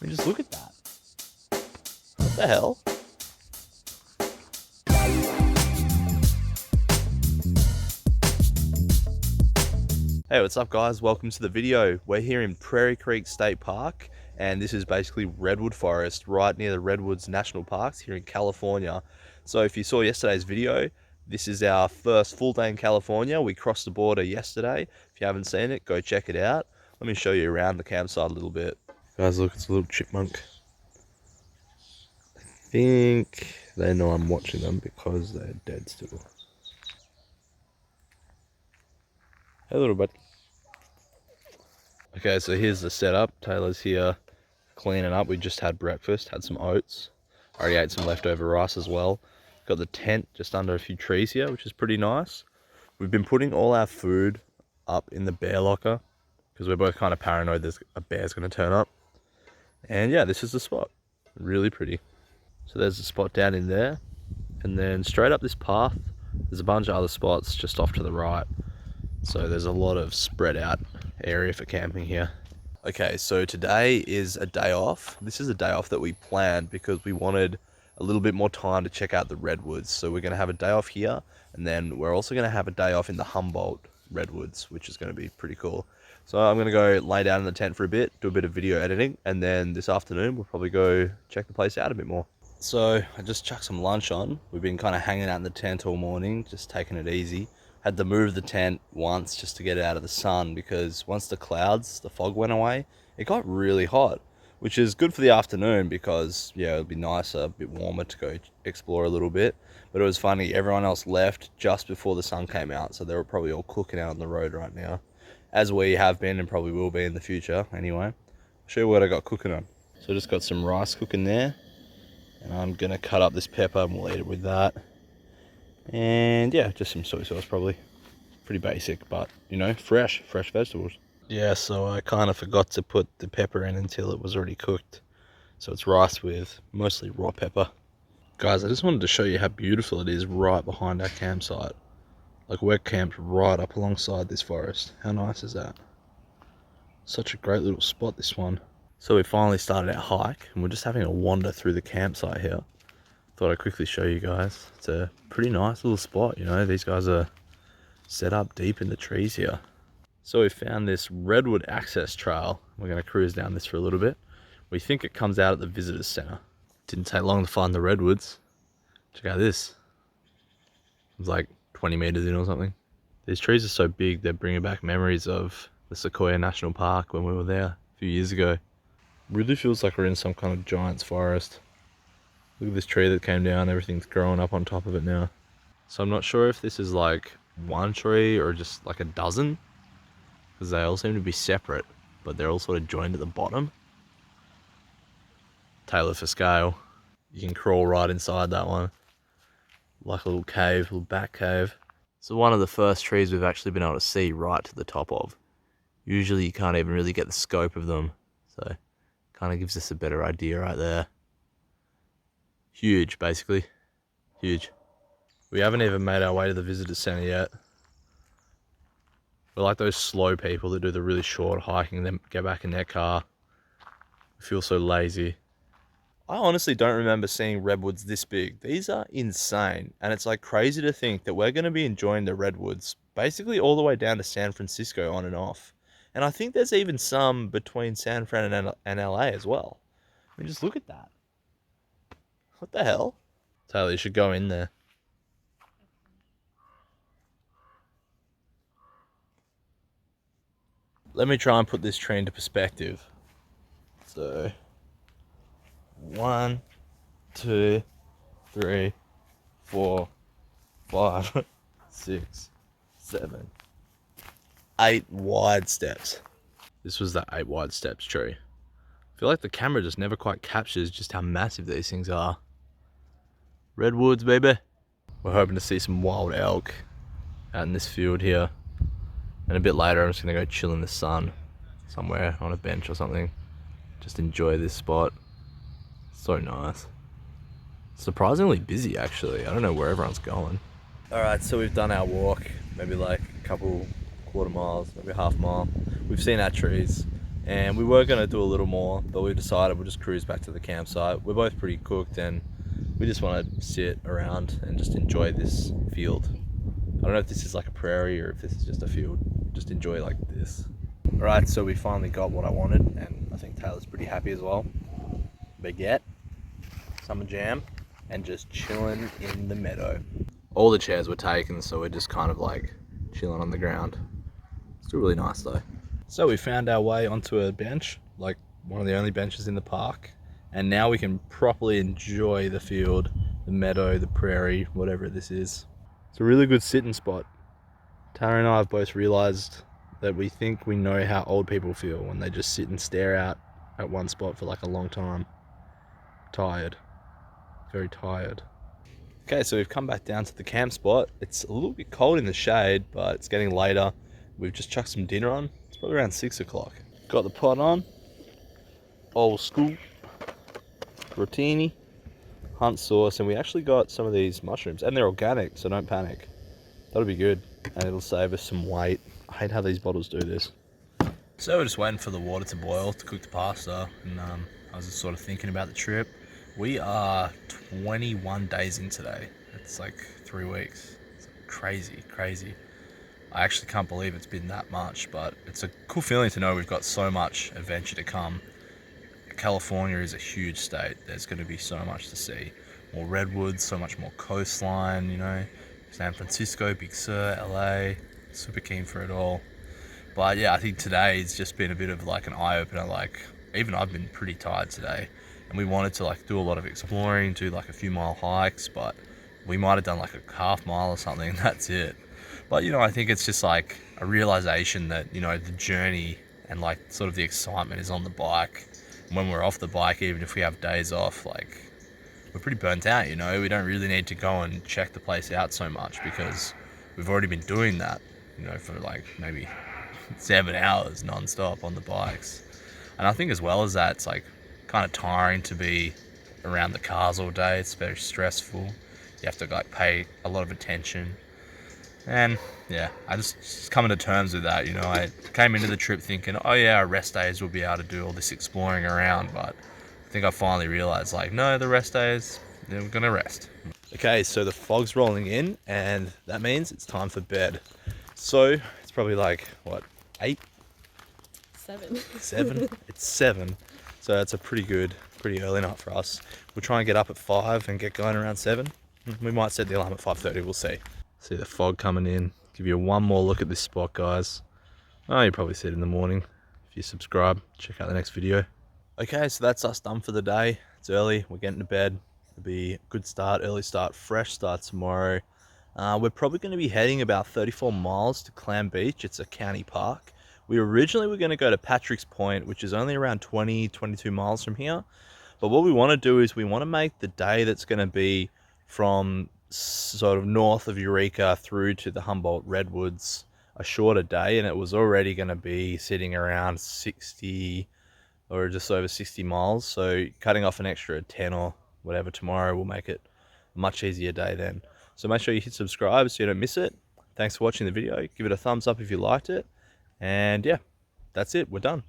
I mean, just look at that. What the hell? Hey, what's up guys? Welcome to the video. We're here in Prairie Creek State Park, and this is basically Redwood Forest right near the Redwoods National Parks here in California. So if you saw yesterday's video, this is our first full day in California. We crossed the border yesterday. If you haven't seen it, go check it out. Let me show you around the campsite a little bit. Guys, look, it's a little chipmunk. I think they know I'm watching them because they're dead still. Hey little buddy. Okay, so here's the setup. Taylor's here cleaning up. We just had breakfast, had some oats. Already ate some leftover rice as well. Got the tent just under a few trees here, which is pretty nice. We've been putting all our food up in the bear locker because we're both kind of paranoid there's a bear's going to turn up. And yeah, this is the spot. Really pretty. So there's a spot down in there. And then straight up this path, there's a bunch of other spots just off to the right. So there's a lot of spread out area for camping here. Okay, so today is a day off. This is a day off that we planned because we wanted a little bit more time to check out the Redwoods. So we're going to have a day off here, and then we're also going to have a day off in the Humboldt Redwoods, which is going to be pretty cool. So I'm going to go lay down in the tent for a bit, do a bit of video editing, and then this afternoon we'll probably go check the place out a bit more. So I just chucked some lunch on. We've been kind of hanging out in the tent all morning, just taking it easy. Had to move the tent once just to get it out of the sun because once the fog went away, it got really hot, which is good for the afternoon because, yeah, it'd be nicer, a bit warmer to go explore a little bit. But it was funny, everyone else left just before the sun came out, so they were probably all cooking out on the road right now, as we have been and probably will be in the future anyway. I'll show you what I got cooking on. So I just got some rice cooking there, and I'm gonna cut up this pepper and we'll eat it with that. And yeah, just some soy sauce probably. Pretty basic, but you know, fresh vegetables. Yeah, so I kind of forgot to put the pepper in until it was already cooked. So it's rice with mostly raw pepper. Guys, I just wanted to show you how beautiful it is right behind our campsite. Like, we're camped right up alongside this forest. How nice is that? Such a great little spot, this one. So we finally started our hike and we're just having a wander through the campsite here. Thought I'd quickly show you guys. It's a pretty nice little spot, you know. These guys are set up deep in the trees here. So we found this redwood access trail. We're going to cruise down this for a little bit. We think it comes out at the visitors center. Didn't take long to find the redwoods. Check out this. It's like 20 meters in or something. These trees are so big, they're bringing back memories of the Sequoia National Park when we were there a few years ago. Really feels like we're in some kind of giant's forest. Look at this tree that came down, everything's growing up on top of it now. So I'm not sure if this is like one tree or just like a dozen, because they all seem to be separate, but they're all sort of joined at the bottom. Tailored for scale. You can crawl right inside that one. Like a little cave, little back cave. So one of the first trees we've actually been able to see right to the top of. Usually you can't even really get the scope of them, so kind of gives us a better idea right there. Huge, basically. Huge. We haven't even made our way to the visitor center yet. We're like those slow people that do the really short hiking and then get back in their car. We feel so lazy. I honestly don't remember seeing redwoods this big. These are insane. And it's like crazy to think that we're going to be enjoying the redwoods basically all the way down to San Francisco on and off. And I think there's even some between San Fran and LA as well. I mean, just look at that. What the hell? Taylor, you should go in there. Let me try and put this tree into perspective. So, 1, 2, 3, 4, 5, 6, 7, 8 wide steps. This was the 8 wide steps tree. I feel like the camera just never quite captures just how massive these things are. Redwoods, baby. We're hoping to see some wild elk out in this field here. And a bit later, I'm just gonna go chill in the sun somewhere on a bench or something. Just enjoy this spot. So nice. Surprisingly busy, actually. I don't know where everyone's going. All right, so we've done our walk, maybe like a couple quarter miles, maybe half mile. We've seen our trees. and we were going to do a little more, but we decided we'll just cruise back to the campsite. We're both pretty cooked and we just want to sit around and just enjoy this field. I don't know if this is like a prairie or if this is just a field. Just enjoy like this. Alright, so we finally got what I wanted, and I think Taylor's pretty happy as well. Baguette, summer jam, and just chilling in the meadow. All the chairs were taken, so we're just kind of like chilling on the ground. Still really nice though. So we found our way onto a bench, like one of the only benches in the park, and now we can properly enjoy the field, the meadow, the prairie, whatever this is. It's a really good sitting spot. Tara and I have both realized that we think we know how old people feel when they just sit and stare out at one spot for like a long time. Tired. Very tired. Okay, so we've come back down to the camp spot. It's a little bit cold in the shade, but it's getting later. We've just chucked some dinner on. It's probably around 6 o'clock. Got the pot on. Old school. Rotini. Hunt sauce. And we actually got some of these mushrooms. And they're organic, so don't panic. That'll be good. And it'll save us some weight. I hate how these bottles do this. So we're just waiting for the water to boil to cook the pasta. And I was just sort of thinking about the trip. We are 21 days in today. It's like 3 weeks. It's crazy, crazy. I actually can't believe it's been that much, but it's a cool feeling to know we've got so much adventure to come. California is a huge state. There's going to be so much to see. More redwoods, so much more coastline, you know. San Francisco, Big Sur, LA. Super keen for it all. But yeah, I think today's just been a bit of like an eye-opener. Like, even I've been pretty tired today. And we wanted to like do a lot of exploring, do like a few mile hikes, but we might have done like a half mile or something, and that's it. But you know, I think it's just like a realization that, you know, the journey and like sort of the excitement is on the bike. And when we're off the bike, even if we have days off, like we're pretty burnt out, you know. We don't really need to go and check the place out so much because we've already been doing that, you know, for like maybe 7 hours non-stop on the bikes. And I think as well as that, it's like kind of tiring to be around the cars all day. It's very stressful. You have to like pay a lot of attention. And yeah, I just coming to terms with that, you know. I came into the trip thinking, oh yeah, our rest days we'll be able to do all this exploring around, but I think I finally realized like, no, the rest days, we're gonna rest. Okay, so the fog's rolling in and that means it's time for bed. So it's probably like, what, 8? 7. 7? It's 7. So that's a pretty early night for us. We'll try and get up at 5 and get going around 7. We might set the alarm at 5:30, we'll see. See the fog coming in. Give you one more look at this spot, guys. Oh, you probably see it in the morning. If you subscribe, check out the next video. Okay, so that's us done for the day. It's early, we're getting to bed. It'll be a good start, early start, fresh start tomorrow. We're probably going to be heading about 34 miles to Clam Beach. It's a county park. We originally were going to go to Patrick's Point, which is only around 22 miles from here. But what we want to do is we want to make the day that's going to be from sort of north of Eureka through to the Humboldt Redwoods a shorter day. And it was already going to be sitting around 60 or just over 60 miles. So cutting off an extra 10 or whatever tomorrow will make it a much easier day then. So make sure you hit subscribe so you don't miss it. Thanks for watching the video. Give it a thumbs up if you liked it. And yeah, that's it. We're done.